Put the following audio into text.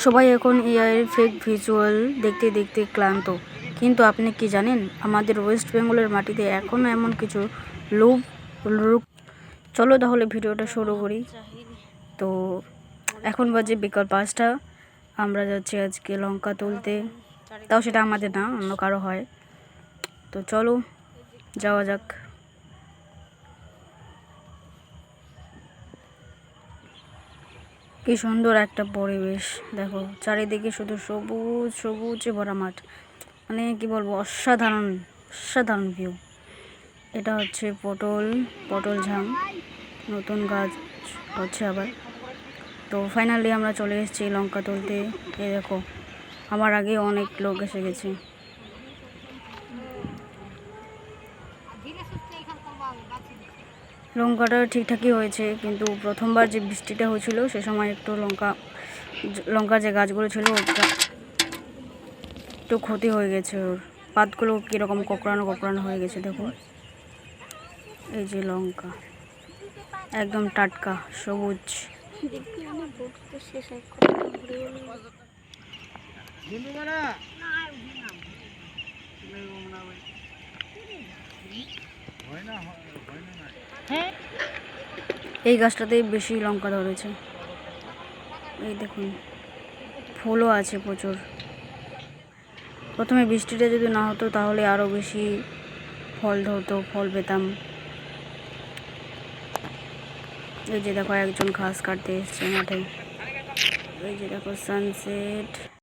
সবাই এখন এআই এর ফেক ভিজুয়াল দেখতে দেখতে ক্লান্ত, কিন্তু আপনি কি জানেন আমাদের ওয়েস্ট বেঙ্গলের মাটিতে এখনও এমন কিছু লোক লোক চলো তাহলে ভিডিওটা শুরু করি। তো এখন বাজে বিকাল 5টা, আমরা যাচ্ছি আজকে লঙ্কা তুলতে, তাও সেটা আমাদের না, অন্য কারো হয়। তো চলো যাওয়া যাক। কি সুন্দর একটা পরিবেশ, দেখো চারিদিকে শুধু সবুজ সবুজে ভরা মাঠ, মানে কি বলবো, অসাধারণ অসাধারণ ভিউ। এটা হচ্ছে পটল ঝাম, নতুন গাছ হচ্ছে আবার। তো ফাইনালি আমরা চলে এসেছি লঙ্কা তুলতে। এই দেখো আমার আগে অনেক লোক এসে গেছে। লঙ্কাটা ঠিকঠাকই হয়েছে, কিন্তু প্রথমবার যে বৃষ্টিটা হয়েছিল সে সময় একটু লঙ্কার যে গাছগুলো ছিল ওটা একটু ক্ষতি হয়ে গেছে, ওর পাতগুলো কীরকম কোঁকড়ানো হয়ে গেছে। দেখুন এই যে লঙ্কা একদম টাটকা সবুজ। এই গাছটাতেই বেশি লঙ্কা ধরেছে, এই দেখুন ফুলও আছে প্রচুর। প্রথমে বৃষ্টিটা যদি না হতো তাহলে আরও বেশি ফল ধরতো, ফল পেতাম। এই যে দেখো একজন ঘাস কাটতে এসছে মাঠে। এই যে দেখো সানসেট।